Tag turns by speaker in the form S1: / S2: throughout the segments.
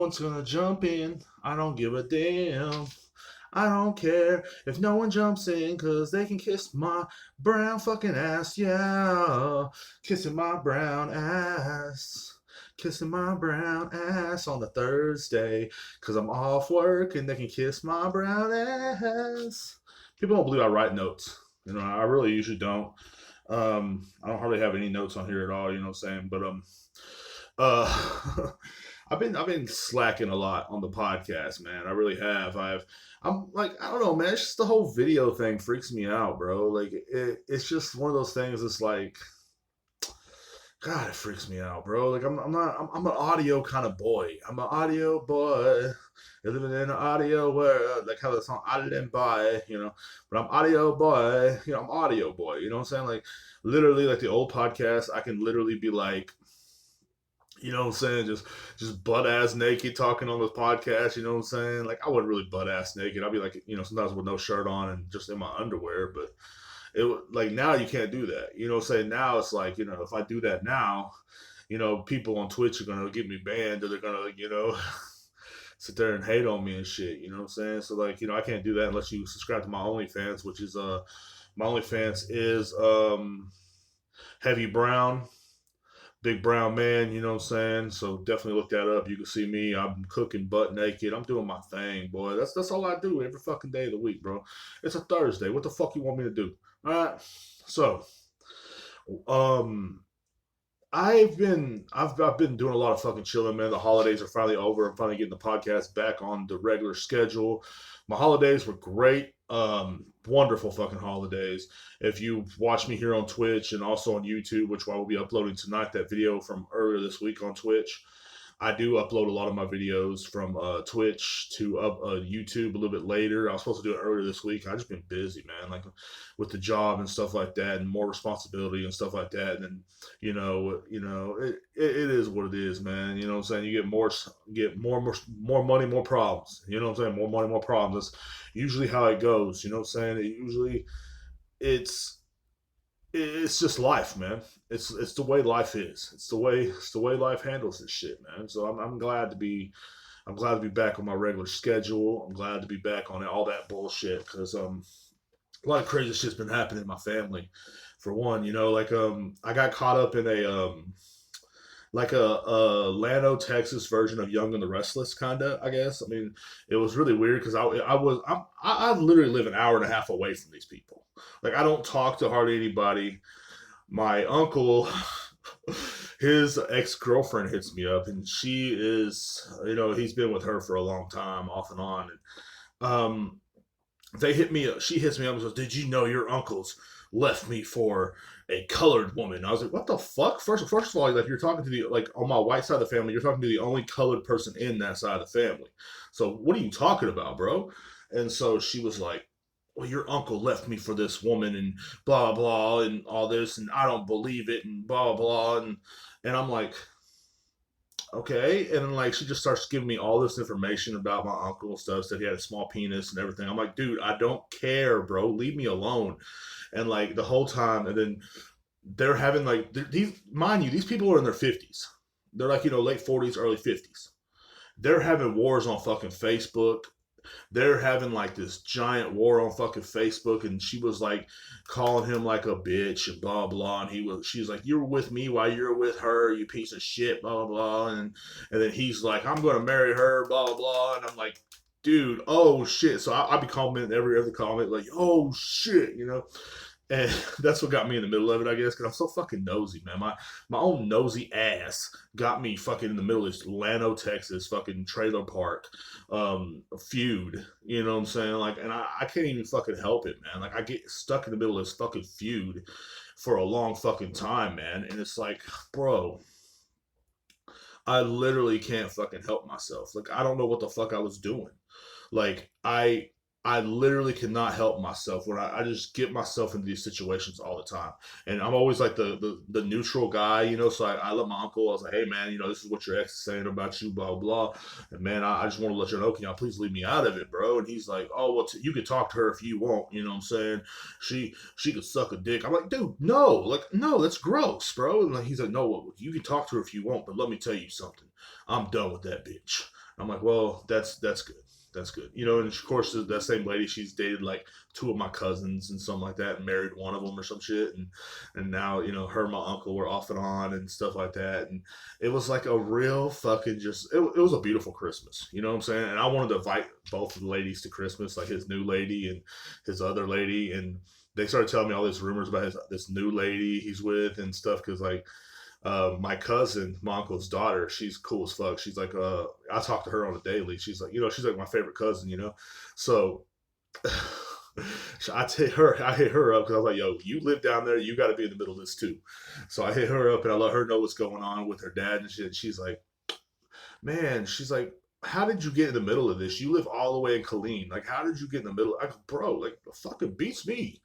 S1: One's gonna jump in. I don't give a damn. I don't care if no one jumps in, cause they can kiss my brown fucking ass, yeah. Kissing my brown ass. Kissing my brown ass on a Thursday, cause I'm off work and they can kiss my brown ass. People don't believe I write notes. I really usually don't. I don't hardly have any notes on here at all, you know what I'm saying? But uh I've been slacking a lot on the podcast, man. I really have. I'm like, I don't know, man. It's just the whole video thing freaks me out, bro. Like it's just one of those things. It's like, God, it freaks me out, bro. Like I'm not. I'm an audio kind of boy. I'm an audio boy. You're living in an audio world, like how the song "Audio Boy," But I'm audio boy. I'm audio boy. You know what I'm saying? Like literally, like the old podcast, I can literally be like, you know what I'm saying? Just butt ass naked talking on this podcast, you know what I'm saying? Like I wasn't really butt ass naked. I'd be like, sometimes with no shirt on and just in my underwear, but like now you can't do that. You know what I'm saying? Now it's like, if I do that now, people on Twitch are gonna get me banned or they're gonna, sit there and hate on me and shit, you know what I'm saying? So like, I can't do that unless you subscribe to my OnlyFans, which is my OnlyFans is Heavy Brown. Big brown man, you know what I'm saying? So definitely look that up. You can see me. I'm cooking butt naked. I'm doing my thing, boy. That's all I do every fucking day of the week, bro. It's a Thursday. What the fuck you want me to do? All right. So, um, I've been doing a lot of fucking chilling, man. The holidays are finally over. I'm finally getting the podcast back on the regular schedule. My holidays were great. Wonderful fucking holidays. If you watch me here on Twitch and also on YouTube, which I will be uploading tonight, that video from earlier this week on Twitch, I do upload a lot of my videos from Twitch to YouTube a little bit later. I was supposed to do it earlier this week. I just been busy, man, like with the job and stuff like that, and more responsibility and stuff like that. And then, it is what it is, man. You know what I'm saying? You get more money, more problems. You know what I'm saying? More money, more problems. That's usually how it goes. You know what I'm saying? It's it's just life, man. It's the way life is. It's the way life handles this shit, man. So I'm glad to be back on my regular schedule. I'm glad to be back on all that bullshit because a lot of crazy shit's been happening in my family. For one, like I got caught up in a Lano, Texas version of Young and the Restless, kinda. I guess. I mean, it was really weird because I literally live an hour and a half away from these people. Like I don't talk to hardly anybody. My uncle, his ex girlfriend hits me up, and she is, he's been with her for a long time, off and on. And, they hit me up. She hits me up and goes, "Did you know your uncle's left me for a colored woman?" I was like, "What the fuck?" First of all, like you're talking to the like on my white side of the family, you're talking to the only colored person in that side of the family. So what are you talking about, bro? And so she was like, "Well, your uncle left me for this woman and blah blah and all this, and I don't believe it and blah blah." And I'm like, okay. And then like she just starts giving me all this information about my uncle and stuff. Said he had a small penis and everything. I'm like, dude, I don't care, bro. Leave me alone. And like the whole time, and then they're having like these, mind you, these people are in their 50s. They're like late 40s, early 50s. They're having wars on fucking Facebook. They're having like this giant war on fucking Facebook, and she was like calling him like a bitch and blah blah, and she's like, "You were with me while you're with her, you piece of shit," blah blah, and then he's like, "I'm gonna marry her," blah blah, and I'm like, dude, oh shit. So I be commenting every other comment like, oh shit, and that's what got me in the middle of it, I guess, because I'm so fucking nosy, man. My own nosy ass got me fucking in the middle of this Lano, Texas, fucking trailer park, feud. You know what I'm saying? Like, and I can't even fucking help it, man. Like, I get stuck in the middle of this fucking feud for a long fucking time, man. And it's like, bro, I literally can't fucking help myself. Like, I don't know what the fuck I was doing. Like, I literally cannot help myself when I just get myself into these situations all the time. And I'm always like the neutral guy, so I let my uncle, I was like, "Hey man, this is what your ex is saying about you, blah blah." And man, I just want to let you know, can y'all please leave me out of it, bro? And he's like, "Oh well, you can talk to her if you want," you know what I'm saying? She could suck a dick. I'm like, dude, no, like no, that's gross, bro. And like, he's like, "No, well, you can talk to her if you want, but let me tell you something. I'm done with that bitch." I'm like, well, that's good. That's good. You know, and of course, that same lady, she's dated like two of my cousins and something like that, and married one of them or some shit, and now you know her and my uncle were off and on and stuff like that, and it was like a real fucking just it was a beautiful Christmas. You know what I'm saying? And I wanted to invite both of the ladies to Christmas, like his new lady and his other lady, and they started telling me all these rumors about this new lady he's with and stuff because like my cousin, my uncle's daughter, she's cool as fuck. She's like, I talk to her on a daily. She's like, you know, she's like my favorite cousin, you know. So I hit her up because I was like, yo, you live down there, you got to be in the middle of this too. So I hit her up and I let her know what's going on with her dad and shit. She's like, man, she's like, how did you get in the middle of this? You live all the way in Killeen. Like, how did you get in the middle? I go, bro, like, fucking beats me.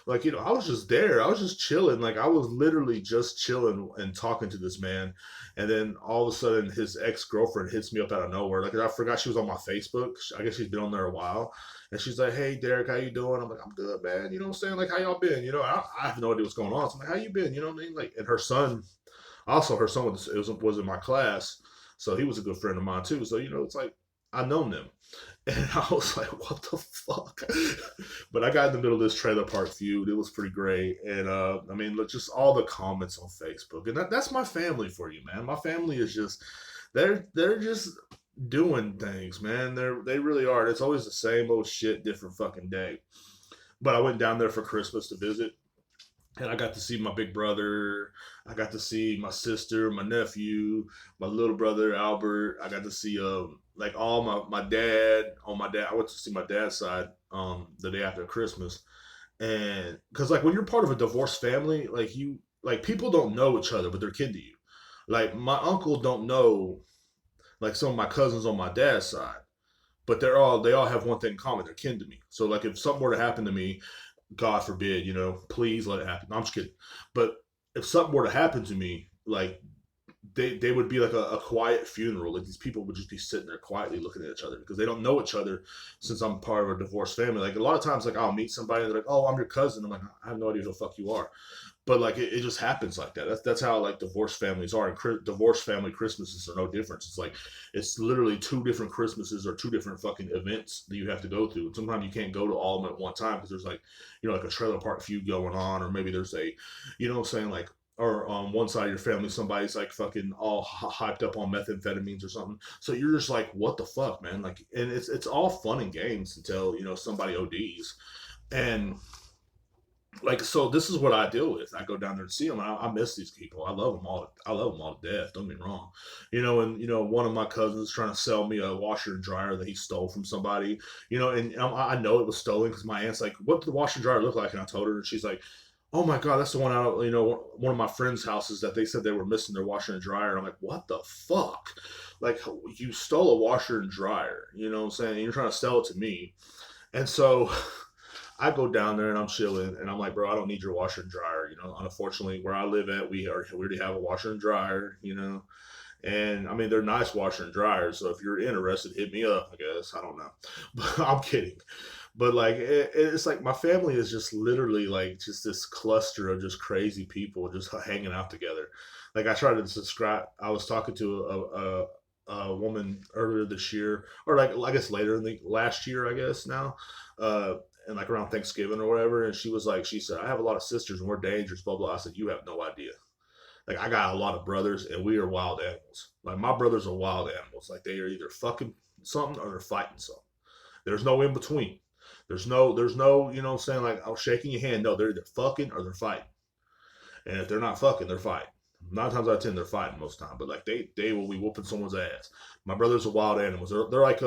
S1: Like, you know, I was just there. I was just chilling. Like, I was literally just chilling and talking to this man. And then all of a sudden, his ex girlfriend hits me up out of nowhere. Like, I forgot she was on my Facebook. I guess she's been on there a while. And she's like, hey, Derek, how you doing? I'm like, I'm good, man. You know what I'm saying? Like, how y'all been? You know, I have no idea what's going on. So I'm like, how you been? You know what I mean? Like, and her son, also, her son was in my class, so he was a good friend of mine too. So you know, it's like I known them, and I was like, "What the fuck?" But I got in the middle of this trailer park feud. It was pretty great, and I mean, look, just all the comments on Facebook, and that's my family for you, man. My family is just they're just doing things, man. They really are. It's always the same old shit, different fucking day. But I went down there for Christmas to visit, and I got to see my big brother. I got to see my sister, my nephew, my little brother Albert. I got to see like all my dad on my dad. I went to see my dad's side the day after Christmas, and because like when you're part of a divorced family, like you like people don't know each other, but they're kin to you. Like my uncle don't know like some of my cousins on my dad's side, but they all have one thing in common. They're kin to me. So like if something were to happen to me, God forbid, you know, please let it happen. No, I'm just kidding. But if something were to happen to me, like they would be like a quiet funeral. Like these people would just be sitting there quietly looking at each other because they don't know each other since I'm part of a divorced family. Like a lot of times, like I'll meet somebody and they're like, "Oh, I'm your cousin." I'm like, "I have no idea who the fuck you are." But like it just happens like that. That's how like divorced families are, and divorced family Christmases are no difference. It's like it's literally two different Christmases or two different fucking events that you have to go through. And sometimes you can't go to all of them at one time because there's like you know like a trailer park feud going on, or maybe there's a you know what I'm saying like or on one side of your family somebody's like fucking all hyped up on methamphetamines or something. So you're just like, what the fuck, man? Like, and it's all fun and games until you know somebody ODs, and like so this is what I deal with. I go down there and see them. I miss these people. I love them all. I love them all to death. Don't get me wrong. You know, and you know one of my cousins is trying to sell me a washer and dryer that he stole from somebody. You know, and I know it was stolen because my aunt's like, "What did the washer and dryer look like?" And I told her, and she's like, "Oh my god, that's the one out. You know, one of my friends' houses that they said they were missing their washer and dryer." And I'm like, "What the fuck? Like you stole a washer and dryer? You know what I'm saying? And you're trying to sell it to me?" And so I go down there and I'm chilling and I'm like, bro, I don't need your washer and dryer. You know, unfortunately, where I live at, we already have a washer and dryer. You know, and I mean they're nice washer and dryers. So if you're interested, hit me up. I guess I don't know, but I'm kidding. But like it's like my family is just literally like just this cluster of just crazy people just hanging out together. Like I tried to describe. I was talking to a woman earlier this year, or like I guess later in the last year, I guess now. And like around Thanksgiving or whatever. And she was like, she said, I have a lot of sisters and we're dangerous, blah, blah. I said, you have no idea. Like, I got a lot of brothers and we are wild animals. Like, my brothers are wild animals. Like, they are either fucking something or they're fighting something. There's no in between. There's no, you know what I'm saying? Like, I'm shaking your hand. No, they're either fucking or they're fighting. And if they're not fucking, they're fighting. 9 times out of 10, they're fighting most of the time. But like, they will be whooping someone's ass. My brothers are wild animals. They're like,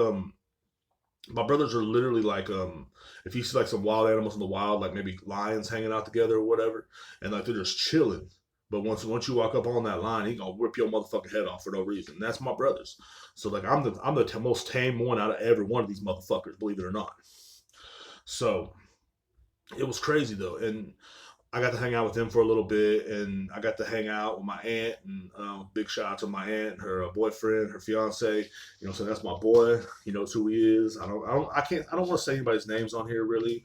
S1: my brothers are literally like if you see like some wild animals in the wild, like maybe lions hanging out together or whatever, and like they're just chilling. But once you walk up on that line, he gonna rip your motherfucking head off for no reason. And that's my brothers. So like I'm the most tame one out of every one of these motherfuckers, believe it or not. So it was crazy though, and I got to hang out with them for a little bit, and I got to hang out with my aunt. And big shout out to my aunt, her boyfriend, her fiance. You know, so that's my boy. He knows who he is. I don't want to say anybody's names on here really.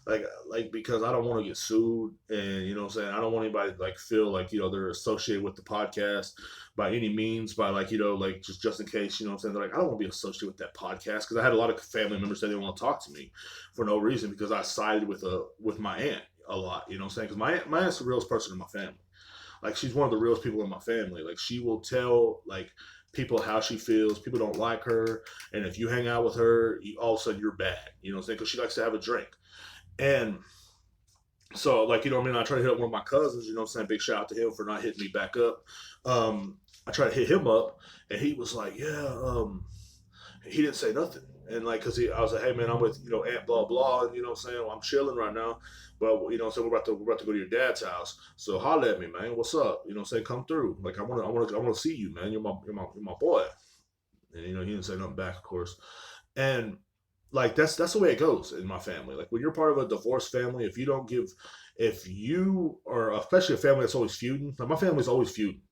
S1: like because I don't want to get sued, and you know what I'm saying, I don't want anybody to like feel like they're associated with the podcast by any means, by like like just in case, you know what I'm saying, they're like, I don't want to be associated with that podcast, because I had a lot of family members that didn't want to talk to me for no reason because I sided with my aunt a lot, you know what I'm saying, because my aunt's the realest person in my family. Like she's one of the realest people in my family. Like she will tell like people how she feels. People don't like her, and if you hang out with her, all of a sudden you're bad. You know what I'm saying? Because she likes to have a drink, and so like you know what I mean. I try to hit up one of my cousins. You know what I'm saying? Big shout out to him for not hitting me back up. I tried to hit him up, and he was like, yeah. He didn't say nothing. And like, cause I was like, hey man, I'm with Aunt blah blah, and you know what I'm saying, well, I'm chilling right now, but you know, so we're about to go to your dad's house. So holla at me, man. What's up? You know, what I'm saying, come through. Like I wanna see you, man. You're my boy. And he didn't say nothing back, of course. And like that's the way it goes in my family. Like when you're part of a divorced family, if you are especially a family that's always feuding, like my family's always feuding.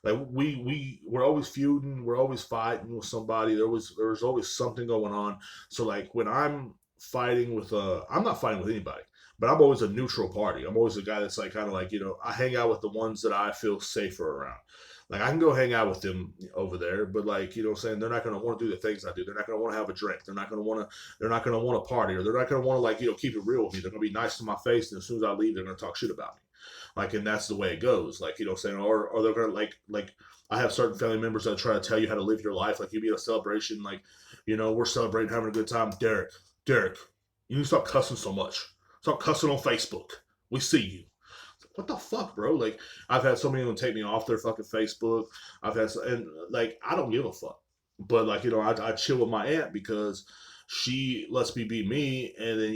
S1: Like we're always feuding, we're always fighting with somebody. There's always something going on. So like when I'm fighting with I'm not fighting with anybody, but I'm always a neutral party. I'm always a guy that's like kind of like I hang out with the ones that I feel safer around. Like I can go hang out with them over there, but like what I'm saying, they're not gonna want to do the things I do. They're not gonna want to have a drink. They're not gonna want to party, or they're not gonna want to like keep it real with me. They're gonna be nice to my face, and as soon as I leave, they're gonna talk shit about me. Like, and that's the way it goes. Like, what I'm saying, or they're gonna like I have certain family members that try to tell you how to live your life. Like, you be at a celebration, like, we're celebrating, having a good time. Derrek, you need to stop cussing so much. Stop cussing on Facebook. We see you. What the fuck, bro? Like, I've had so many of them take me off their fucking Facebook. And like, I don't give a fuck. But like, I chill with my aunt because she lets me be me, and then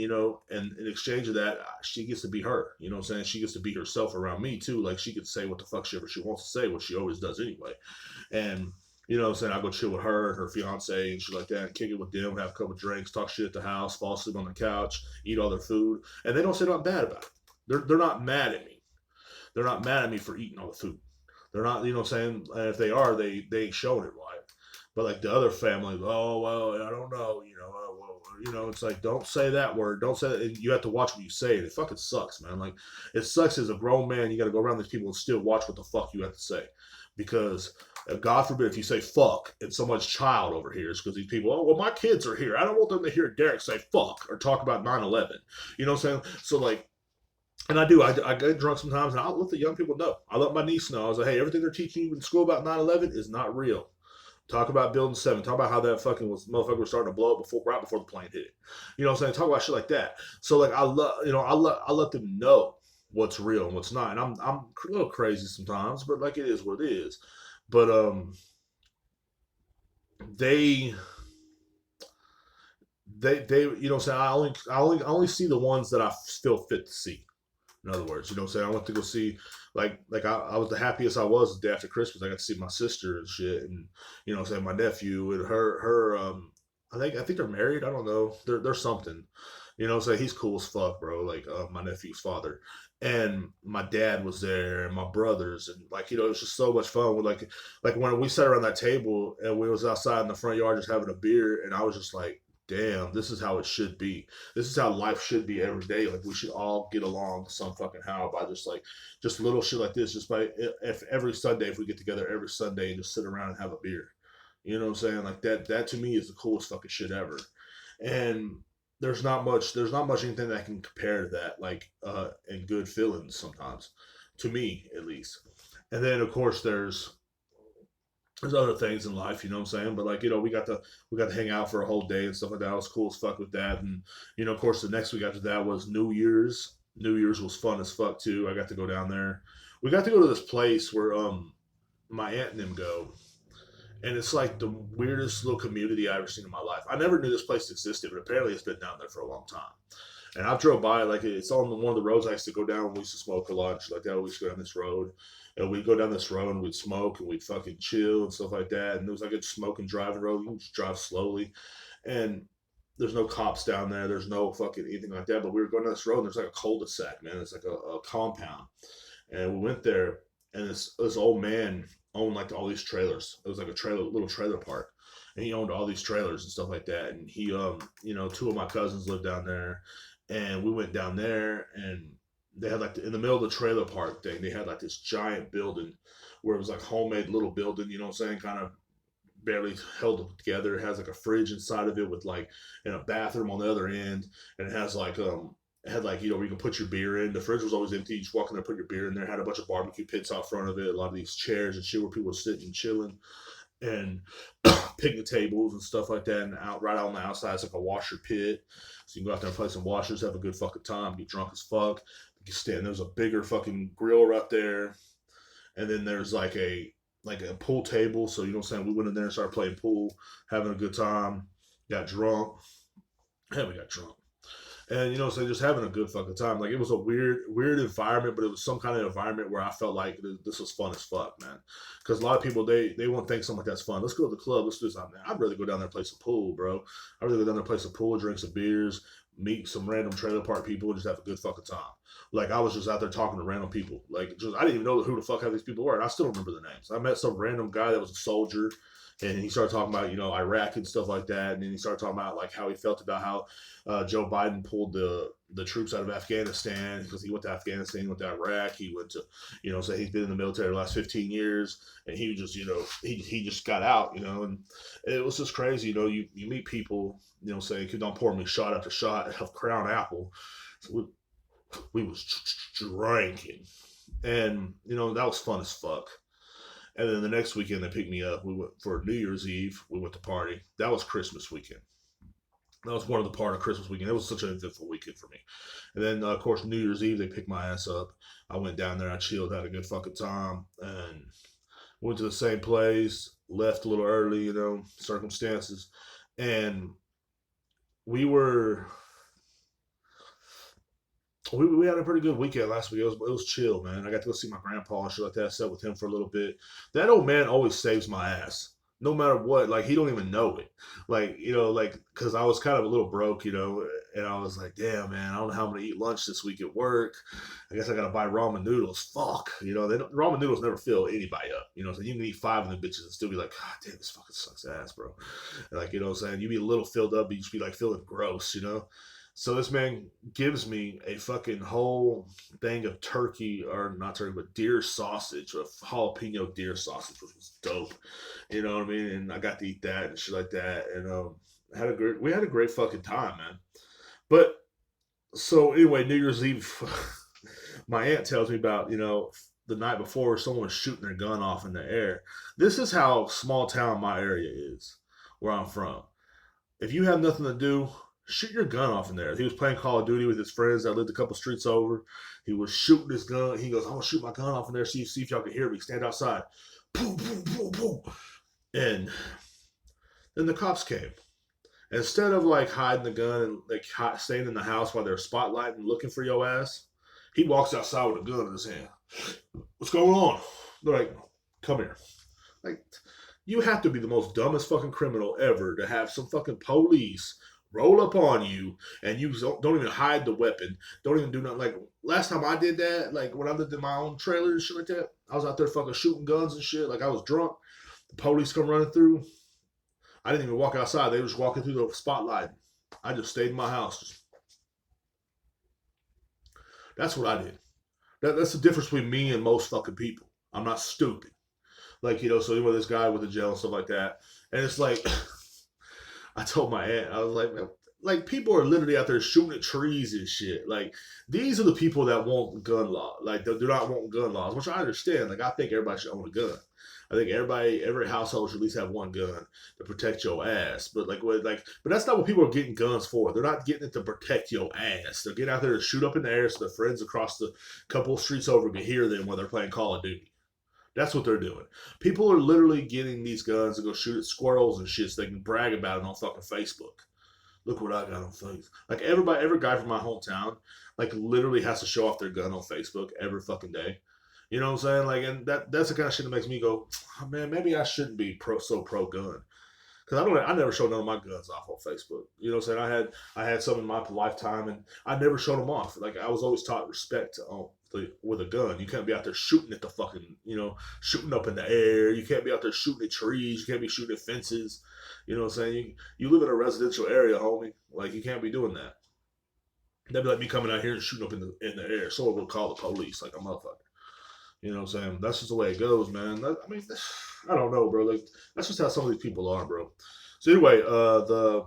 S1: and in exchange of that, she gets to be her. You know what I'm saying? She gets to be herself around me too. Like she could say what the fuck she wants to say, what she always does anyway. And you know what I'm saying? I go chill with her and her fiance and shit like that, and kick it with them, have a couple of drinks, talk shit at the house, fall asleep on the couch, eat all their food, and they don't say nothing bad about it. They're not mad at me. They're not mad at me for eating all the food. They're not, you know what I'm saying? And if they are, they ain't showing it right. But like the other family, oh well, I don't know, it's like don't say that word, don't say that. You have to watch what you say, and it fucking sucks, man. Like it sucks as a grown man. You got to go around these people and still watch what the fuck you have to say, because God forbid if you say fuck and someone's child overhears, because these people, oh well, my kids are here. I don't want them to hear Derrek say fuck or talk about 9/11. You know what I'm saying? So like. And I do. I get drunk sometimes, and I'll let the young people know. I let my niece know. I was like, hey, everything they're teaching you in school about 9/11 is not real. Talk about building 7. Talk about how that fucking motherfucker was starting to blow up right before the plane hit it. You know what I'm saying? Talk about shit like that. So like I let them know what's real and what's not. And I'm a little crazy sometimes, but like it is what it is. But they they you know what I'm saying, I only see the ones that I still fit to see. In other words, you know what I'm saying? I went to go see, like I was the happiest I was the day after Christmas. I got to see my sister and shit, and you know what I'm saying, my nephew and her. I think they're married. I don't know. They're something. You know what I'm saying? He's cool as fuck, bro. Like my nephew's father, and my dad was there, and my brothers, and like it was just so much fun. With like when we sat around that table and we was outside in the front yard just having a beer, and I was just like, damn, this is how it should be. This is how life should be every day. Like we should all get along some fucking how by just little shit like this. Just by if every Sunday, if we get together every Sunday and just sit around and have a beer. You know what I'm saying? Like that to me is the coolest fucking shit ever. And there's not much anything that can compare to that, like and good feelings sometimes. To me at least. And then of course there's other things in life, you know what I'm saying? But like, we got to hang out for a whole day and stuff like that. I was cool as fuck with that. And of course the next week after that was New Year's. New Year's was fun as fuck too. I got to go down there. We got to go to this place where my aunt and them go. And it's like the weirdest little community I ever seen in my life. I never knew this place existed, but apparently it's been down there for a long time. And I've drove by, like it's on one of the roads I used to go down. We used to smoke a lot and shit like that. We used to go down this road, and we'd go down this road and we'd smoke and we'd fucking chill and stuff like that. And it was like a smoking driving road. You can just drive slowly, and there's no cops down there. There's no fucking anything like that. But we were going down this road, and there's like a cul-de-sac, man. It's like a compound, and we went there, and this old man owned like all these trailers. It was like a little trailer park, and he owned all these trailers and stuff like that. And he, two of my cousins lived down there, and we went down there, and they had like in the middle of the trailer park thing, they had like this giant building where it was like homemade little building, you know what I'm saying, kind of barely held together. It has like a fridge inside of it with like and a bathroom on the other end, and it has like it had like where you can put your beer in. The fridge was always empty. You just walk in there, put your beer in there. It had a bunch of barbecue pits out front of it. A lot of these chairs and shit where people were sitting and chilling, and picnic tables and stuff like that. And out right out on the outside, it's like a washer pit, so you can go out there and play some washers, have a good fucking time, get drunk as fuck. You stand. There's a bigger fucking grill right there, and then there's like a pool table. So you know what I'm saying. We went in there and started playing pool, having a good time. Got drunk. Yeah, we got drunk. And you know, so just having a good fucking time. Like it was a weird environment, but it was some kind of environment where I felt like this was fun as fuck, man. Because a lot of people they won't think something like that's fun. Let's go to the club. Let's do something. I'd rather go down there and play some pool, bro. I'd rather go down there and play some pool, drink some beers, meet some random trailer park people, and just have a good fucking time. Like I was just out there talking to random people. Like just I didn't even know who the fuck half these people were. And I still don't remember their names. I met some random guy that was a soldier, and he started talking about Iraq and stuff like that, and then he started talking about like how he felt about how Joe Biden pulled the troops out of Afghanistan because he went to Afghanistan, he went to Iraq, he went to say he's been in the military the last 15 years, and he just he just got out, and it was just crazy. You meet people, say don't pour me shot after shot of Crown Apple. So we was drinking, and that was fun as fuck. And then the next weekend they picked me up. We went for New Year's Eve. We went to party. That was Christmas weekend. That was one of the part of Christmas weekend. It was such an eventful weekend for me. And then of course New Year's Eve they picked my ass up. I went down there. I chilled, had a good fucking time, and went to the same place. Left a little early, circumstances, and we were we had a pretty good weekend last week. It was chill, man. I got to go see my grandpa and shit like that. I sat with him for a little bit. That old man always saves my ass, no matter what. Like he don't even know it. Like because I was kind of a little broke, and I was like, damn, man, I don't know how I'm gonna eat lunch this week at work. I guess I gotta buy ramen noodles. Fuck, ramen noodles never fill anybody up. So you can eat five of them bitches and still be like, God damn, this fucking sucks ass, bro. And like what I'm saying, you be a little filled up, but you just be like feeling gross. So this man gives me a fucking whole thing of turkey, or not turkey, but deer sausage, a jalapeno deer sausage, which was dope. You know what I mean? And I got to eat that and shit like that, and we had a great fucking time, man. But so anyway, New Year's Eve, my aunt tells me about the night before someone was shooting their gun off in the air. This is how small town my area is, where I'm from. If you have nothing to do, shoot your gun off in there. He was playing Call of Duty with his friends that lived a couple streets over. He was shooting his gun. He goes, I'm gonna shoot my gun off in there, see if y'all can hear me. Stand outside. Boom, boom, boom, boom. And then the cops came. Instead of like hiding the gun and like staying in the house while they're spotlighting looking for your ass, he walks outside with a gun in his hand. What's going on? They're like, come here. Like, you have to be the most dumbest fucking criminal ever to have some fucking police roll up on you, and you don't even hide the weapon. Don't even do nothing. Like last time I did that, like when I lived in my own trailer and shit like that, I was out there fucking shooting guns and shit. Like I was drunk. The police come running through. I didn't even walk outside. They were just walking through the spotlight. I just stayed in my house. That's what I did. That's the difference between me and most fucking people. I'm not stupid. Like, so anyway, this guy with the jail and stuff like that. And it's like, I told my aunt, I was like, man, like people are literally out there shooting at trees and shit. Like these are the people that want gun law. Like they do not want gun laws, which I understand. Like I think everybody should own a gun. I think every household should at least have one gun to protect your ass. But but that's not what people are getting guns for. They're not getting it to protect your ass. They're getting out there to shoot up in the air so their friends across the couple of streets over can hear them when they're playing Call of Duty. That's what they're doing. People are literally getting these guns to go shoot at squirrels and shit so they can brag about it on fucking Facebook. Look what I got on Facebook. Like every guy from my hometown, like literally has to show off their gun on Facebook every fucking day. You know what I'm saying? Like, and that's the kind of shit that makes me go, oh, man, maybe I shouldn't be so pro gun. Because I never showed none of my guns off on Facebook. You know what I'm saying? I had some in my lifetime, and I never showed them off. Like I was always taught respect with a gun. You can't be out there shooting at the fucking, shooting up in the air. You can't be out there shooting at trees. You can't be shooting at fences. You know what I'm saying? You live in a residential area, homie. Like you can't be doing that. That'd be like me coming out here and shooting up in the air. Someone will call the police like a motherfucker. You know what I'm saying? That's just the way it goes, man. I mean, I don't know, bro. Like that's just how some of these people are, bro. So anyway, the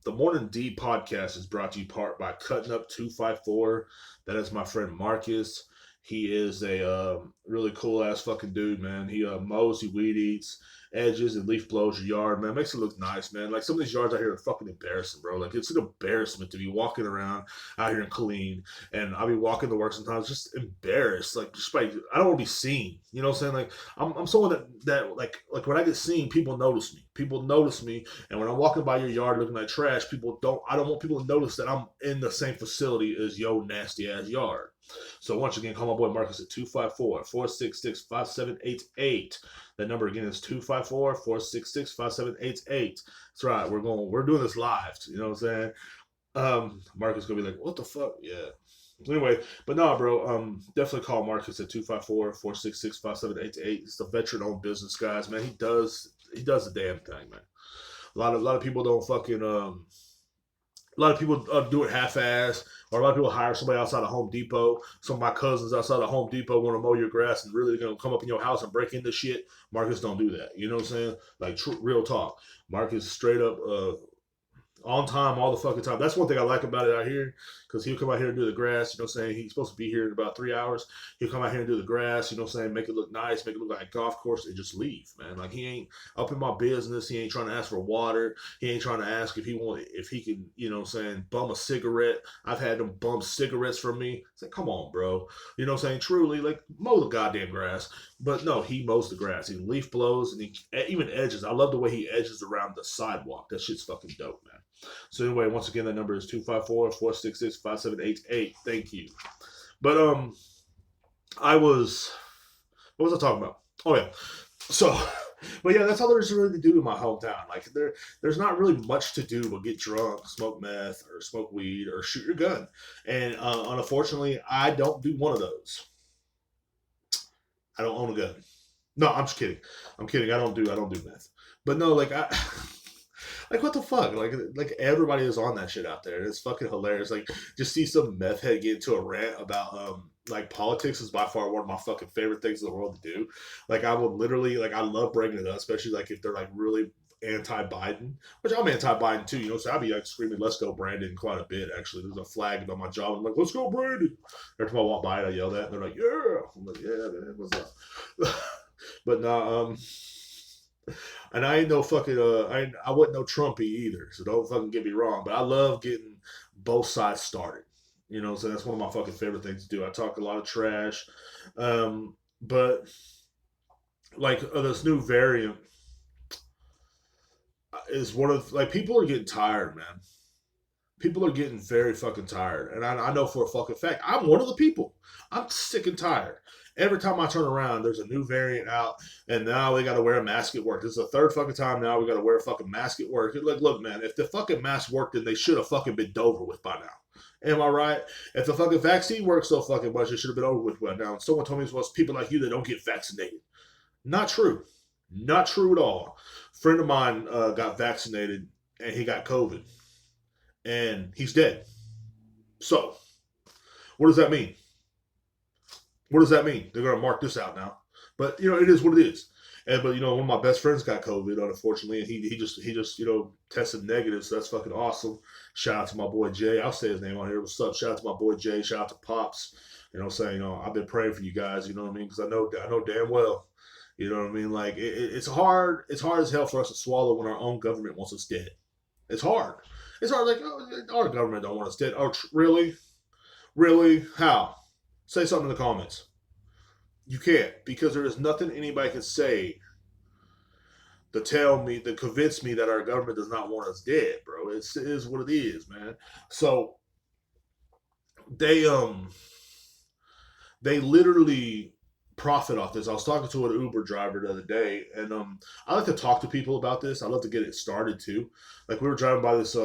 S1: the Morning D podcast is brought to you part by Cutting Up 254. That is my friend Marcus. He is a really cool ass fucking dude, man. He mows, he weed eats, edges, and leaf blows your yard, man. Makes it look nice, man. Like some of these yards out here are fucking embarrassing, bro. Like it's an embarrassment to be walking around out here in Killeen, and I'll be walking to work sometimes just embarrassed, like just by I don't want to be seen. You know what I'm saying? Like I'm someone that like when I get seen, people notice me. People notice me, and when I'm walking by your yard looking like trash, people don't. I don't want people to notice that I'm in the same facility as yo nasty ass yard. So once again, call my boy Marcus at 254-466-5788. That number again is 254-466-5788. That's right. We're doing this live. You know what I'm saying? Marcus gonna be like, what the fuck? Yeah. Anyway, but no, bro. Definitely call Marcus at 254-466-5788. It's the veteran owned business, guys, man. He does the damn thing, man. A lot of people don't fucking a lot of people do it half-ass, or a lot of people hire somebody outside of Home Depot. Some of my cousins outside of Home Depot want to mow your grass and really gonna come up in your house and break into shit. Marcus don't do that. You know what I'm saying? Like real talk. Marcus straight up on time all the fucking time. That's one thing I like about it out here, because he'll come out here and do the grass. You know what I'm saying? He's supposed to be here in about 3 hours. He'll come out here and do the grass. You know what I'm saying? Make it look nice, make it look like a golf course, and just leave, man. Like he ain't up in my business. He ain't trying to ask for water. He ain't trying to ask if he can, you know what I'm saying, bum a cigarette. I've had them bum cigarettes from me. It's like, come on, bro. You know what I'm saying? Truly, like mow the goddamn grass. But no, he mows the grass. He leaf blows and he even edges. I love the way he edges around the sidewalk. That shit's fucking dope, man. So anyway, once again, that number is 254-466-5788. Thank you. But what was I talking about? Oh yeah. So but yeah, that's all there is really to do in my hometown. Like there's not really much to do but get drunk, smoke meth, or smoke weed, or shoot your gun. And unfortunately, I don't do one of those. I don't own a gun. No, I'm just kidding. I'm kidding. I don't do meth. But no, like I like what the fuck? Like everybody is on that shit out there. It's fucking hilarious. Like just see some meth head get into a rant about like politics is by far one of my fucking favorite things in the world to do. Like I would literally like I love breaking it up, especially like if they're like really anti-Biden, which I'm anti-Biden too. You know, so I'd be like screaming "Let's go, Brandon" quite a bit. Actually, there's a flag on my job. I'm like, "Let's go, Brandon!" Every time I walk by it, I yell that, and they're like, "Yeah!" I'm like, "Yeah, man, what's up?" But no, and I ain't no fucking I wasn't no Trumpy either, so don't fucking get me wrong. But I love getting both sides started. You know, so that's one of my fucking favorite things to do. I talk a lot of trash, but like this new variant is one of like people are getting tired, man. People are getting very fucking tired, and I know for a fucking fact I'm one of the people. I'm sick and tired. Every time I turn around, there's a new variant out, and now we got to wear a mask at work. This is the third fucking time now we got to wear a fucking mask at work. Like, look, man, if the fucking mask worked, then they should have fucking been over with by now. Am I right? If the fucking vaccine works so fucking much, it should have been over with by now. And someone told me it was people like you that don't get vaccinated. Not true. Not true at all. A friend of mine got vaccinated, and he got COVID, and he's dead. So, what does that mean? What does that mean? They're gonna mark this out now. But you know, it is what it is. And but you know, one of my best friends got COVID, unfortunately, and he just tested negative. So that's fucking awesome. Shout out to my boy Jay. I'll say his name on here. What's up? Shout out to my boy Jay. Shout out to Pops. You know, saying I've been praying for you guys. You know what I mean? Because I know damn well. You know what I mean? Like it's hard. It's hard as hell for us to swallow when our own government wants us dead. It's hard. It's hard. Like our government don't want us dead. Oh, really? Really? How? Say something in the comments. You can't, because there is nothing anybody can say to convince me that our government does not want us dead, bro. It is what it is, man. So they they literally profit off this. I was talking to an Uber driver the other day, and I like to talk to people about this. I love to get it started too. Like we were driving by this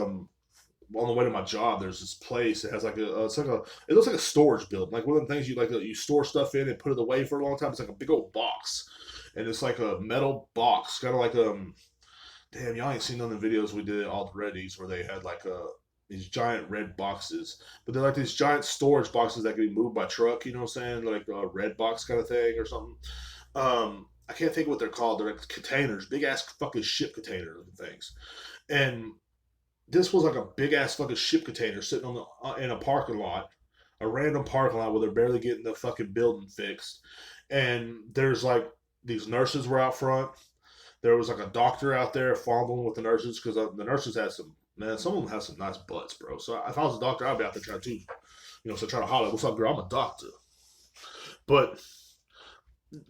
S1: on the way to my job, there's this place that has like it looks like a storage building, like one of the things you store stuff in and put it away for a long time. It's like a big old box, and it's like a metal box, kind of like damn, y'all ain't seen none of the videos we did at Already's where they had like these giant red boxes, but they're like these giant storage boxes that can be moved by truck. You know what I'm saying? Like a red box kind of thing or something. I can't think of what they're called. They're like containers, big ass fucking ship container things. And this was like a big ass fucking ship container sitting on the in a parking lot, a random parking lot where they're barely getting the fucking building fixed. And there's like these nurses were out front. There was like a doctor out there following with the nurses because the nurses had some man. Some of them have some nice butts, bro. So if I was a doctor, I'd be out there trying to, so trying to holler, "What's up, girl? I'm a doctor." But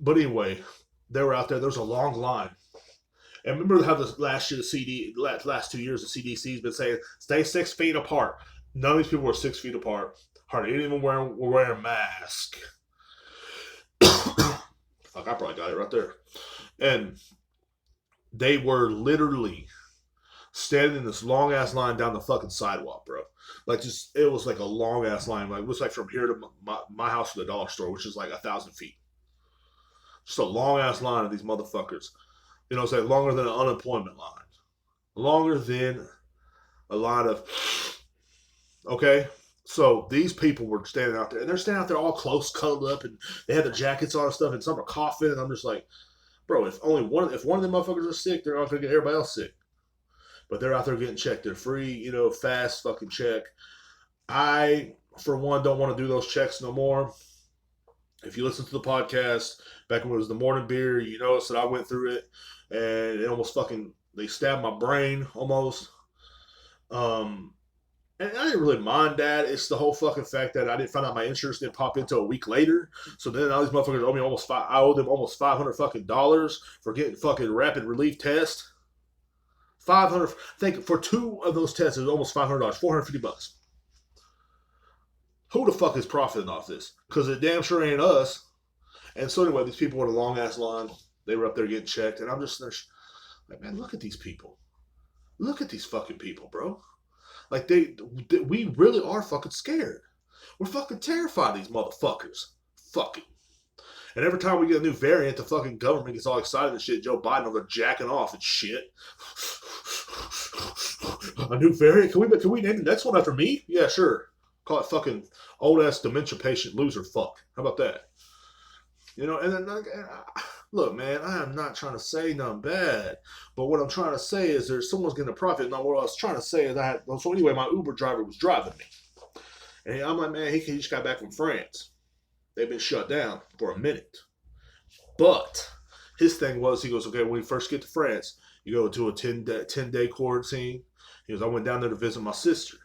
S1: anyway, they were out there. There was a long line. And remember how the last 2 years, the CDC's been saying stay 6 feet apart. None of these people were 6 feet apart. Hardly any of them were wearing masks. Fuck, I probably got it right there. And they were literally standing in this long ass line down the fucking sidewalk, bro. Like just it was like a long ass line. Like it was like from here to my house to the dollar store, which is like 1,000 feet. Just a long ass line of these motherfuckers. You know what I'm saying? Longer than an unemployment line. Longer than a line of okay. So these people were standing out there, and they're standing out there all close, cuddled up, and they had their jackets on and stuff, and some are coughing, and I'm just like, bro, if one of them motherfuckers are sick, they're not gonna get everybody else sick. But they're out there getting checked. They're free, fast fucking check. I, for one, don't want to do those checks no more. If you listen to the podcast back when it was the morning beer, you notice that I went through it, and it almost fucking they stabbed my brain almost. And I didn't really mind that. It's the whole fucking fact that I didn't find out my insurance didn't pop into a week later. So then all these motherfuckers owe me I owe them almost $500 for getting fucking rapid relief test. 500. I think for 2 of those tests, it was almost $500, $450. Who the fuck is profiting off this? Because it damn sure ain't us. And so anyway, these people were in a long ass line. They were up there getting checked, and I'm just like, man, look at these people. Look at these fucking people, bro. Like we really are fucking scared. We're fucking terrified of these motherfuckers. Fucking. And every time we get a new variant, the fucking government gets all excited and shit. Joe Biden over there jacking off and shit. A new variant? Can we name the next one after me? Yeah, sure. Call it fucking old ass dementia patient loser fuck. How about that? And then look, man, I am not trying to say nothing bad, but what I'm trying to say is someone's getting a profit. Now, what I was trying to say is so anyway, my Uber driver was driving me, and I'm like, man, he just got back from France. They've been shut down for a minute, but his thing was, he goes, okay, when you first get to France, you go to a 10-day quarantine. He goes, I went down there to visit my sister.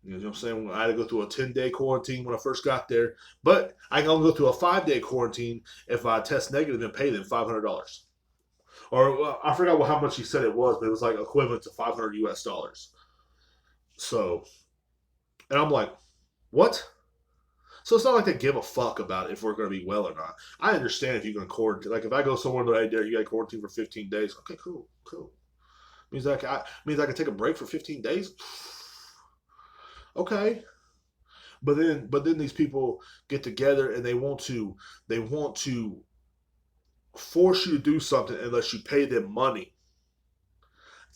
S1: You know what I'm saying? I had to go through a 10-day quarantine when I first got there. But I can only go through a 5-day quarantine if I test negative and pay them $500. Or I forgot how much he said it was, but it was like equivalent to $500 US. So, and I'm like, what? So it's not like they give a fuck about if we're going to be well or not. I understand if you're going to quarantine. Like if I go somewhere and hey, Derrek, you got to quarantine for 15 days. Okay, cool. Means I can take a break for 15 days. Okay, but then these people get together and they want to force you to do something unless you pay them money.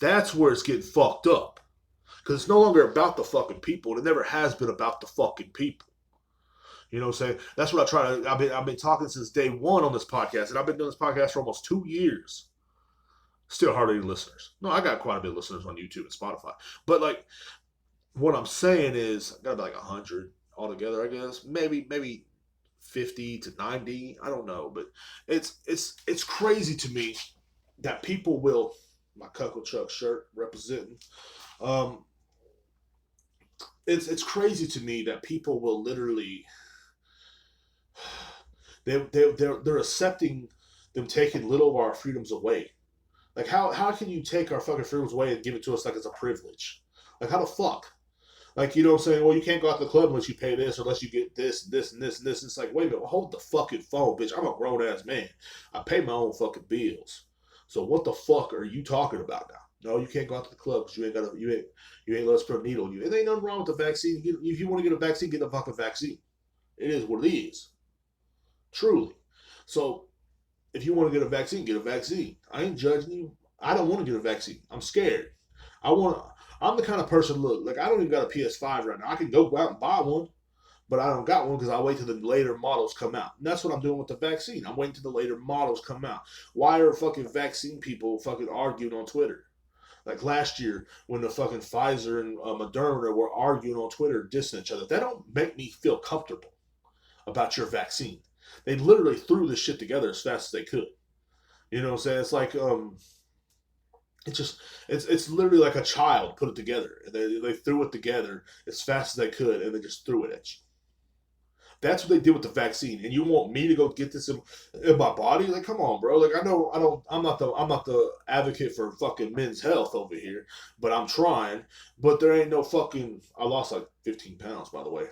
S1: That's where it's getting fucked up, because it's no longer about the fucking people. It never has been about the fucking people. You know what I'm saying? That's what I try to. I've been talking since day one on this podcast, and I've been doing this podcast for almost 2 years. Still hardly any listeners. No, I got quite a bit of listeners on YouTube and Spotify, but like. What I'm saying is, I got about like 100 altogether, I guess. Maybe 50 to 90. I don't know, but it's crazy to me that people will. My Cuckle Chuck shirt representing. It's crazy to me that people will literally. They're accepting them taking little of our freedoms away. Like how can you take our fucking freedoms away and give it to us like it's a privilege? Like how the fuck? Like, you know what I'm saying? Well, you can't go out to the club unless you pay this, or unless you get this, this, and this, and this. It's like, wait a minute, hold the fucking phone, bitch. I'm a grown ass man. I pay my own fucking bills. So what the fuck are you talking about now? No, you can't go out to the club because you ain't let us put a needle in you. It ain't nothing wrong with the vaccine. If you want to get a vaccine, get a fucking vaccine. It is what it is. Truly. So if you want to get a vaccine, get a vaccine. I ain't judging you. I don't want to get a vaccine. I'm scared. I want to. I'm the kind of person, look, like I don't even got a PS5 right now. I can go out and buy one, but I don't got one because I wait till the later models come out. And that's what I'm doing with the vaccine. I'm waiting till the later models come out. Why are fucking vaccine people fucking arguing on Twitter? Like last year when the fucking Pfizer and Moderna were arguing on Twitter, dissing each other. That don't make me feel comfortable about your vaccine. They literally threw this shit together as fast as they could. You know what I'm saying? It's like it's just it's literally like a child put it together. They threw it together as fast as they could and they just threw it at you. That's what they did with the vaccine. And you want me to go get this in my body? Like, come on, bro. Like, I'm not the advocate for fucking men's health over here, but I'm trying. But there ain't no fucking. I lost like 15 pounds, by the way.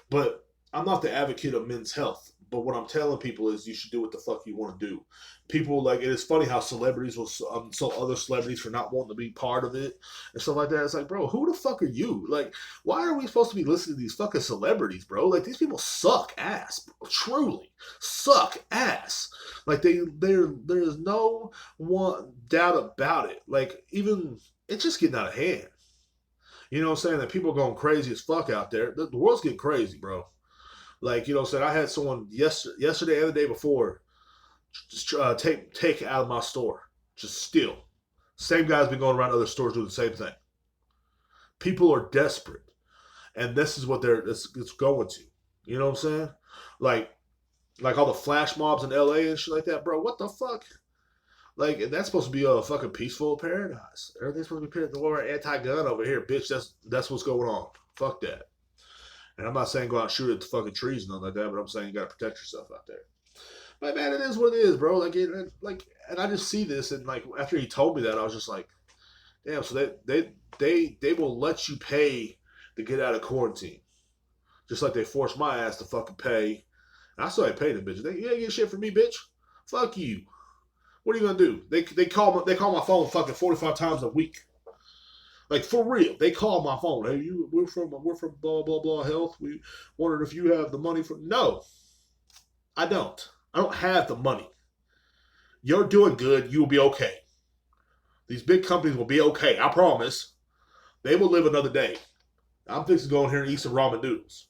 S1: But I'm not the advocate of men's health. But what I'm telling people is you should do what the fuck you want to do. People like it is funny how celebrities will insult other celebrities for not wanting to be part of it and stuff like that. It's like, bro, who the fuck are you? Like, why are we supposed to be listening to these fucking celebrities, bro? Like, these people suck ass, bro. Truly suck ass. Like, there's no one doubt about it. Like, even it's just getting out of hand. You know what I'm saying? That people are going crazy as fuck out there. The world's getting crazy, bro. Like, you know, said I had someone yesterday and the day before just take out of my store, just steal. Same guy's been going around other stores doing the same thing. People are desperate, and this is what it's going to. You know what I'm saying? Like all the flash mobs in LA and shit like that, bro. What the fuck? Like, and that's supposed to be a fucking peaceful paradise. Everything's supposed to be we're anti-gun over here, bitch. That's what's going on. Fuck that. And I'm not saying go out and shoot at the fucking trees and nothing like that, but I'm saying you gotta protect yourself out there. But man, it is what it is, bro. And I just see this, and like after he told me that, I was just like, damn. So they will let you pay to get out of quarantine, just like they forced my ass to fucking pay. And I still ain't paying them bitches. You ain't get shit from me, bitch. Fuck you. What are you gonna do? They call my phone fucking 45 times a week. Like, for real, they call my phone. Hey, we're from blah blah blah health. We wondered if you have the money for. No, I don't. I don't have the money. You're doing good. You'll be okay. These big companies will be okay. I promise. They will live another day. I'm fixing to go in here and eat some ramen noodles.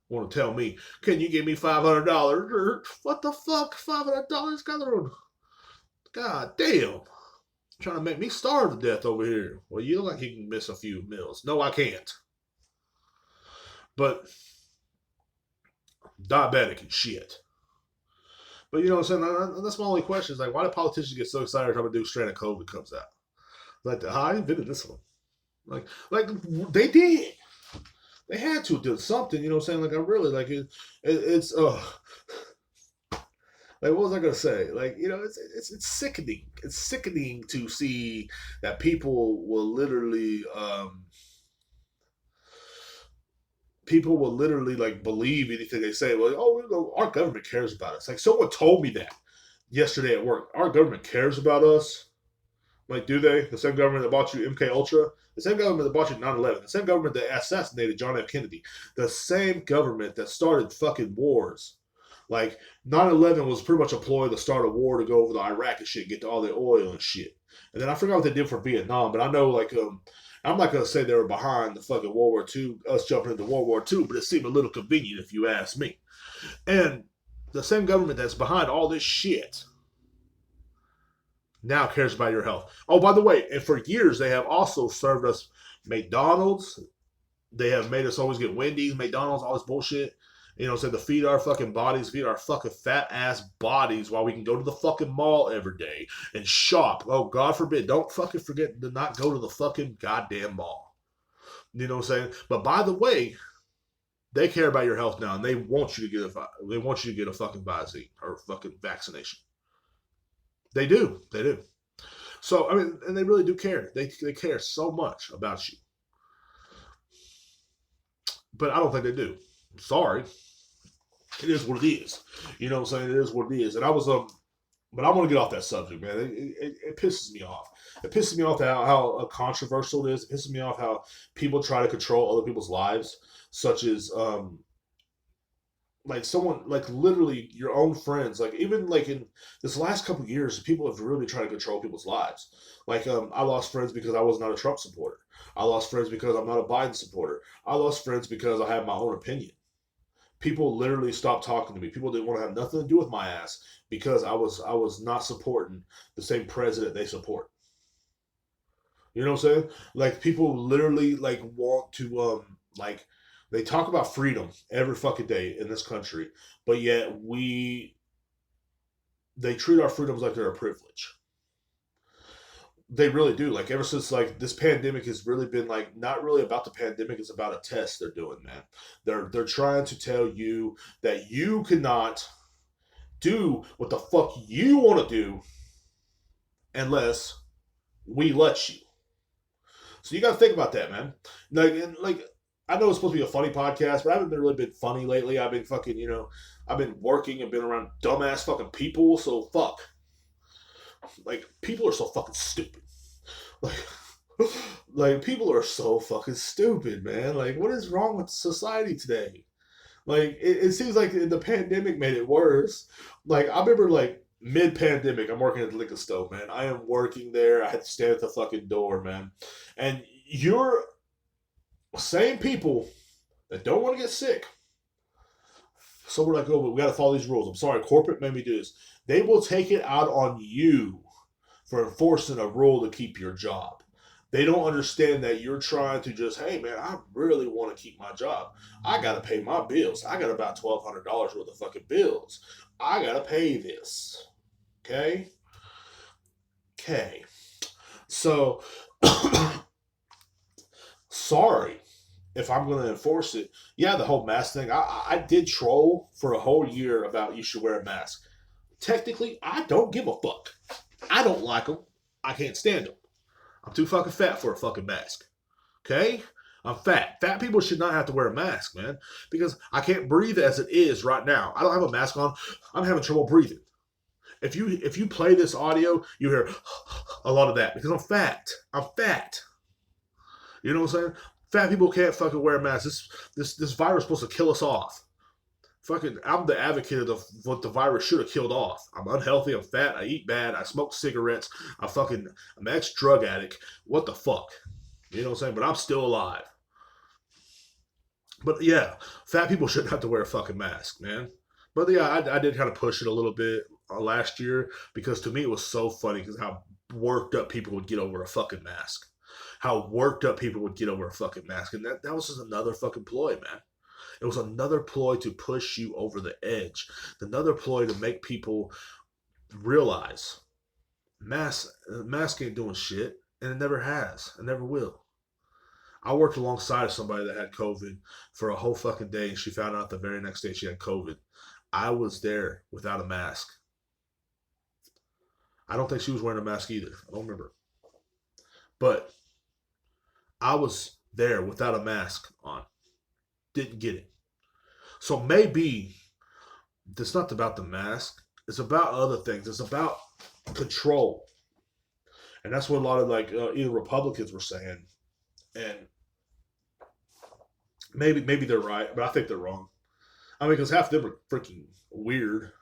S1: Want to tell me? Can you give me $500? What the fuck? $500? God damn. Trying to make me starve to death over here. Well, you look like you can miss a few meals. No, I can't. But diabetic and shit. But you know what I'm saying? That's my only question. Is like, why do politicians get so excited every time a new strand of COVID comes out? Like, I invented this one. Like they did. They had to do something. You know what I'm saying? Like, I really like it's like, what was I gonna say? Like, you know, it's sickening. It's sickening to see that people will literally like believe anything they say. Well, oh, you know, our government cares about us. Like, someone told me that yesterday at work. Our government cares about us. Like, do they? The same government that bought you MK Ultra, the same government that bought you 9/11, the same government that assassinated John F. Kennedy, the same government that started fucking wars. Like, 9/11 was pretty much a ploy to start a war to go over the Iraq and shit, get to all the oil and shit. And then I forgot what they did for Vietnam, but I know, like, I'm not gonna say they were behind the fucking World War II, us jumping into World War II, but it seemed a little convenient if you ask me. And the same government that's behind all this shit now cares about your health. Oh, by the way, and for years they have also served us McDonald's. They have made us always get Wendy's, McDonald's, all this bullshit. You know, so to feed our fucking bodies, feed our fucking fat ass bodies while we can go to the fucking mall every day and shop. Oh, God forbid. Don't fucking forget to not go to the fucking goddamn mall. You know what I'm saying? But by the way, they care about your health now and they want you to get a fucking vaccine or fucking vaccination. They do. They do. So, I mean, and they really do care. They care so much about you. But I don't think they do. Sorry. It is what it is. You know what I'm saying? It is what it is. And I was but I want to get off that subject, man. It pisses me off. It pisses me off how controversial it is. It pisses me off how people try to control other people's lives, such as like someone like literally your own friends, like even like in this last couple of years, people have really tried to control people's lives. Like I lost friends because I was not a Trump supporter. I lost friends because I'm not a Biden supporter. I lost friends because I have my own opinion. People literally stopped talking to me. People didn't want to have nothing to do with my ass because I was not supporting the same president they support. You know what I'm saying? Like people literally like want to like they talk about freedom every fucking day in this country, but yet they treat our freedoms like they're a privilege. They really do. Like ever since like this pandemic has really been like not really about the pandemic, it's about a test they're doing, man. They're trying to tell you that you cannot do what the fuck you want to do unless we let you. So you got to think about that, man. Like I know it's supposed to be a funny podcast, but I haven't been really been funny lately. I've been fucking, I've been working and been around dumbass fucking people. So fuck, like people are so fucking stupid. Like, like people are so fucking stupid, man. Like, what is wrong with society today? Like, it seems like the pandemic made it worse. Like, I remember like mid-pandemic, I'm working at the liquor store, man. I am working there. I had to stand at the fucking door, man. And you're same people that don't want to get sick. So we're like, oh, we got to follow these rules. I'm sorry, corporate made me do this. They will take it out on you for enforcing a rule to keep your job. They don't understand that you're trying to just, hey man, I really want to keep my job. I gotta pay my bills. I got about $1,200 worth of fucking bills. I gotta pay this. Okay? Okay. So sorry if I'm gonna enforce it. Yeah, the whole mask thing. I did troll for a whole year about you should wear a mask. Technically, I don't give a fuck. I don't like them. I can't stand them. I'm too fucking fat for a fucking mask. Okay? I'm fat. Fat people should not have to wear a mask, man, because I can't breathe as it is right now. I don't have a mask on. I'm having trouble breathing. If you play this audio, you hear a lot of that because I'm fat. I'm fat. You know what I'm saying? Fat people can't fucking wear masks. This virus is supposed to kill us off. Fucking, I'm the advocate of what the virus should have killed off. I'm unhealthy. I'm fat. I eat bad. I smoke cigarettes. I'm an ex drug addict. What the fuck? You know what I'm saying? But I'm still alive. But yeah, fat people shouldn't have to wear a fucking mask, man. But yeah, I did kind of push it a little bit last year because to me it was so funny because how worked up people would get over a fucking mask. How worked up people would get over a fucking mask. And that was just another fucking ploy, man. It was another ploy to push you over the edge. Another ploy to make people realize mask ain't doing shit, and it never has, and never will. I worked alongside somebody that had COVID for a whole fucking day, and she found out the very next day she had COVID. I was there without a mask. I don't think she was wearing a mask either. I don't remember. But I was there without a mask on. Didn't get it. So maybe it's not about the mask. It's about other things. It's about control, and that's what a lot of like either Republicans were saying. And maybe they're right, but I think they're wrong. I mean, because half of them are freaking weird.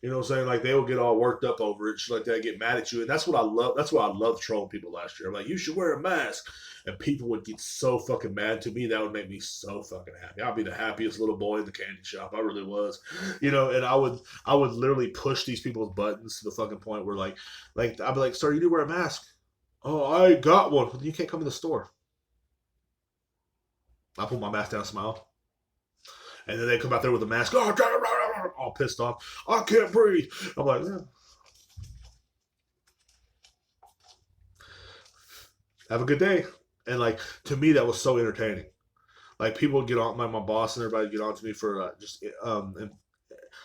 S1: You know what I'm saying? Like they will get all worked up over it, shit like that, get mad at you, and that's what I love. That's why I love trolling people last year. I'm like, you should wear a mask, and people would get so fucking mad to me. That would make me so fucking happy. I'd be the happiest little boy in the candy shop. I really was, and I would literally push these people's buttons to the fucking point where like I'd be like, sir, you do wear a mask. Oh, I got one. You can't come in the store. I pull my mask down, and smile, and then they come out there with a mask, all pissed off. I can't breathe. I'm like, have a good day. And like to me, that was so entertaining. Like people would get on my boss and everybody would get on to me for just and,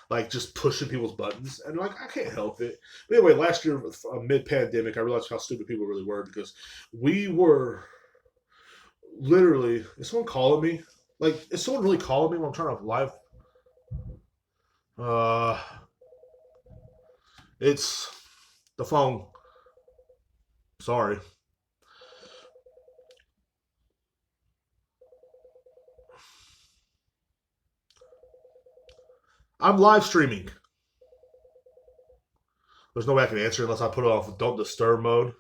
S1: like just pushing people's buttons, and like I can't help it. But anyway, last year, mid pandemic, I realized how stupid people really were because we were literally. Is someone calling me? Like, is someone really calling me when I'm trying to live? Uh, it's the phone. Sorry. I'm live streaming. There's no way I can answer unless I put it off don't disturb mode.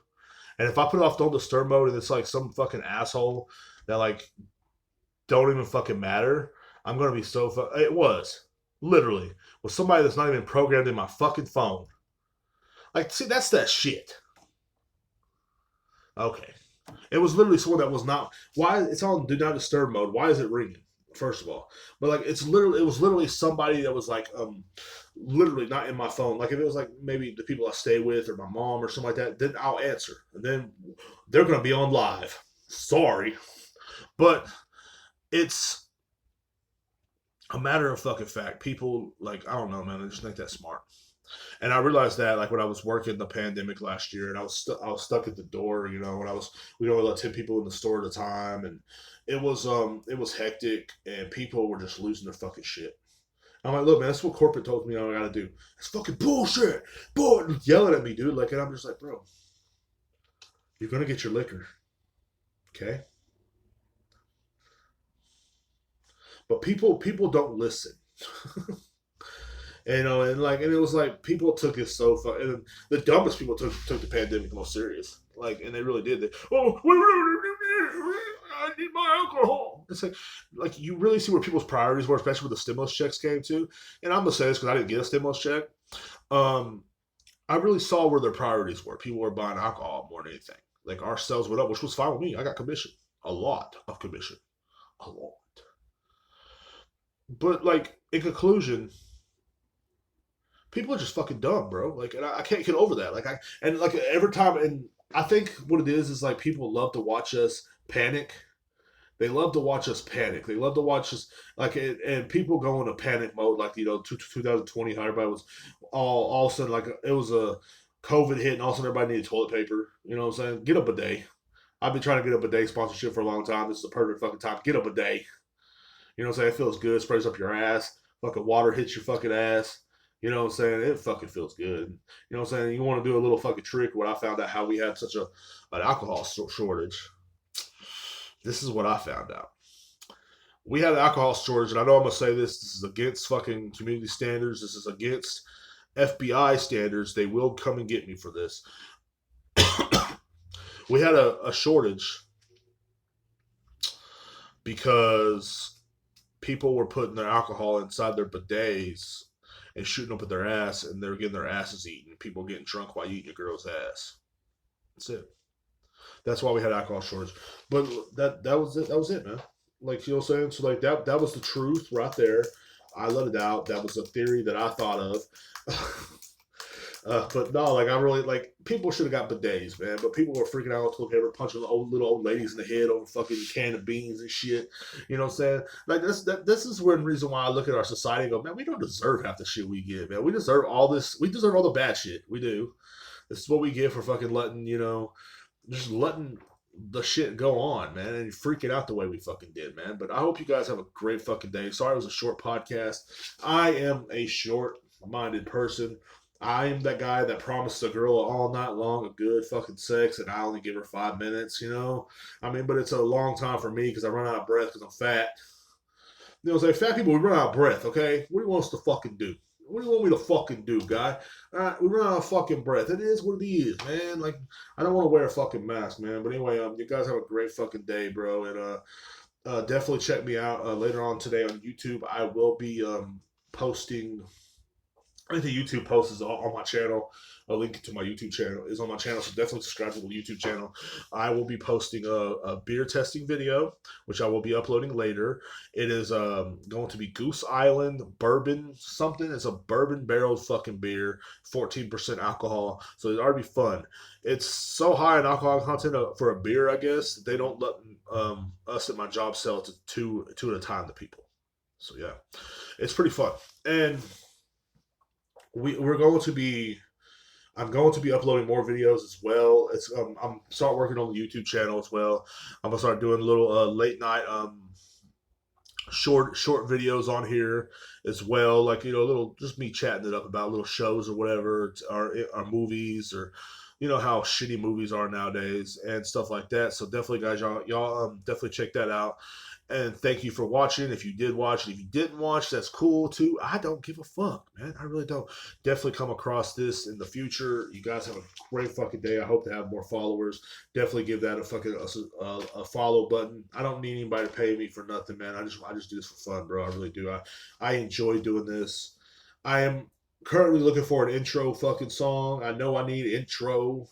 S1: And if I put it off don't disturb mode and it's like some fucking asshole that like don't even fucking matter, I'm gonna be so it was literally with somebody that's not even programmed in my fucking phone. Like, see, that's that shit. Okay, it was literally someone that was not. Why it's on do not disturb mode? Why is it ringing? First of all, but like it was literally somebody that was like literally not in my phone. Like if it was like maybe the people I stay with or my mom or something like that, then I'll answer. And then they're gonna be on live. Sorry, but it's a matter of fucking fact. People like I don't know, man. I just think that's smart. And I realized that like when I was working the pandemic last year, and I was stuck at the door. You know, when I was we only let 10 people in the store at a time, and it was hectic, and people were just losing their fucking shit. I'm like, look, man, that's what corporate told me I gotta do. It's fucking bullshit, boy, yelling at me, dude. Like, and I'm just like, bro, you're gonna get your liquor, okay? But people don't listen. And, you know, and like, and it was like people took it so far, and the dumbest people took the pandemic most serious. Like, and they really did. They, oh, I need my alcohol. It's like you really see where people's priorities were, especially when the stimulus checks came too. And I'm gonna say this because I didn't get a stimulus check. Um, I really saw where their priorities were. People were buying alcohol more than anything. Like our sales went up, which was fine with me. I got commission, a lot of commission, a lot. But like in conclusion, people are just fucking dumb, bro. Like, and I can't get over that. Like, and like every time, and I think what it is like people love to watch us panic. They love to watch us panic. They love to watch us like, and people go into panic mode, like 2020, how everybody was all of a sudden like it was a COVID hit, and all of a sudden everybody needed toilet paper. You know what I'm saying? Get up a day. I've been trying to get up a day sponsorship for a long time. This is a perfect fucking time. Get up a day. You know what I'm saying? It feels good. Sprays up your ass. Fucking water hits your fucking ass. You know what I'm saying? It fucking feels good. You know what I'm saying? You want to do a little fucking trick where I found out how we had such an alcohol shortage. This is what I found out. We had an alcohol shortage, and I know I'm gonna say this. This is against fucking community standards. This is against FBI standards. They will come and get me for this. We had a shortage because people were putting their alcohol inside their bidets and shooting up at their ass, and they're getting their asses eaten. People getting drunk while eating a girl's ass. That's it. That's why we had alcohol shortage. But that was it. That was it, man. Like you know what I'm saying. So like that was the truth right there. I let it out. That was a theory that I thought of. But no, like I really like people should have got bidets, man. But people were freaking out on toilet paper, punching the little old ladies in the head over fucking can of beans and shit. You know what I'm saying? Like this is one reason why I look at our society and go, man, we don't deserve half the shit we get, man. We deserve all this. We deserve all the bad shit. We do. This is what we get for fucking letting just letting the shit go on, man, and freaking out the way we fucking did, man. But I hope you guys have a great fucking day. Sorry it was a short podcast. I am a short minded person. I am that guy that promised a girl all night long a good fucking sex, and I only give her 5 minutes. You know, I mean, but it's a long time for me because I run out of breath because I'm fat. You know, say fat people we run out of breath. Okay, what do you want us to fucking do? What do you want me to fucking do, guy? All right, we run out of fucking breath. It is what it is, man. Like, I don't want to wear a fucking mask, man. But anyway, you guys have a great fucking day, bro. And definitely check me out later on today on YouTube. I will be posting I think the YouTube post is on my channel. A link to my YouTube channel is on my channel, so definitely subscribe to the YouTube channel. I will be posting a beer testing video, which I will be uploading later. It is going to be Goose Island Bourbon something. It's a bourbon barreled fucking beer, 14% alcohol, so it ought to be fun. It's so high in alcohol content for a beer, I guess. They don't let us at my job sell it to two at a time to people. So yeah, it's pretty fun. And we're going to be I'm going to be uploading more videos as well. I'm start working on the YouTube channel as well. I'm gonna start doing little late night short videos on here as well, like little just me chatting it up about little shows or whatever, or movies or you know how shitty movies are nowadays and stuff like that. So definitely, guys, y'all definitely check that out. And thank you for watching. If you did watch, and if you didn't watch, that's cool too. I don't give a fuck, man. I really don't. Definitely come across this in the future. You guys have a great fucking day. I hope to have more followers. Definitely give that a fucking a follow button. I don't need anybody to pay me for nothing, man. I just do this for fun, bro. I really do. I enjoy doing this. I am currently looking for an intro fucking song. I know I need intro.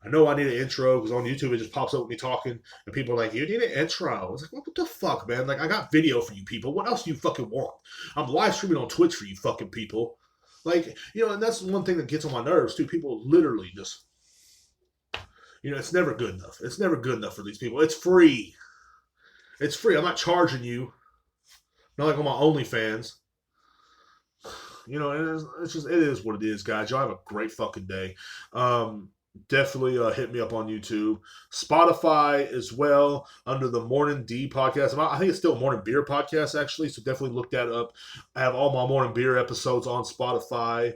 S1: I know I need an intro because on YouTube it just pops up with me talking and people are like, "You need an intro." It's like, what the fuck, man? Like, I got video for you people. What else do you fucking want? I'm live streaming on Twitch for you fucking people. Like, and that's one thing that gets on my nerves too. People literally just, it's never good enough. It's never good enough for these people. It's free. It's free. I'm not charging you. Not like on my OnlyFans. It is what it is, guys. Y'all have a great fucking day. Definitely hit me up on YouTube, Spotify as well under the Morning D podcast. I think it's still Morning Beer podcast actually, so definitely look that up. I have all my Morning Beer episodes on Spotify.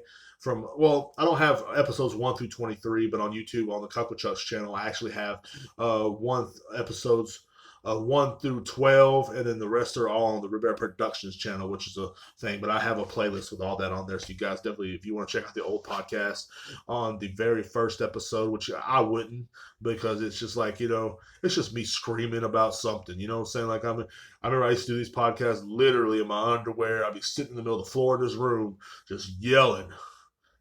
S1: I don't have episodes 1 through 23, but on YouTube on the Cuckoo Chucks channel, I actually have one episodes 1 through 12, and then the rest are all on the Rivera Productions channel, which is a thing. But I have a playlist with all that on there, so you guys definitely, if you want to check out the old podcast on the very first episode, which I wouldn't, because it's just like, it's just me screaming about something. You know what I'm saying? Like, I remember I used to do these podcasts literally in my underwear. I'd be sitting in the middle of the floor of this room, just yelling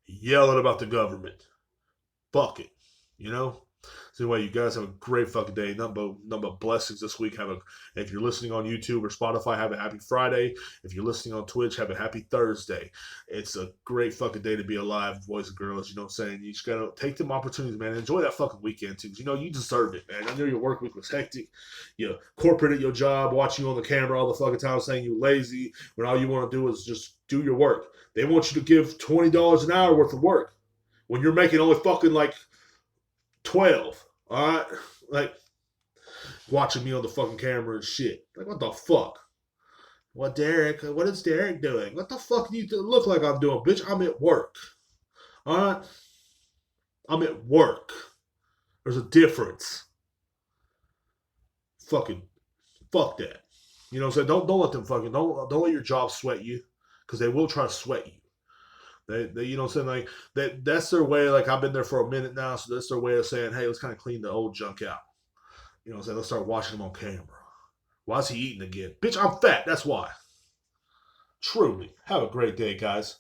S1: about the government. Fuck it, you know. So anyway, you guys have a great fucking day. Nothing but blessings this week. If you're listening on YouTube or Spotify, have a happy Friday. If you're listening on Twitch, have a happy Thursday. It's a great fucking day to be alive, boys and girls. You know what I'm saying? You just gotta take them opportunities, man. Enjoy that fucking weekend too. You deserve it, man. I know your work week was hectic. You corporate at your job, watching you on the camera all the fucking time, saying you lazy when all you want to do is just do your work. They want you to give $20 an hour worth of work when you're making only fucking like 12. All right, like watching me on the fucking camera and shit. Like, what the fuck? What is Derrek doing? What the fuck do you look like I'm doing, bitch? I'm at work. All right, I'm at work. There's a difference. Fucking fuck that. You know what I'm saying? Don't let them fucking don't let your job sweat you, because they will try to sweat you. They you know what I'm saying? Like that's their way. Like, I've been there for a minute now, so that's their way of saying, hey, let's kind of clean the old junk out. You know what I'm saying? Let's start watching them on camera. Why is he eating again? Bitch, I'm fat. That's why. Truly. Have a great day, guys.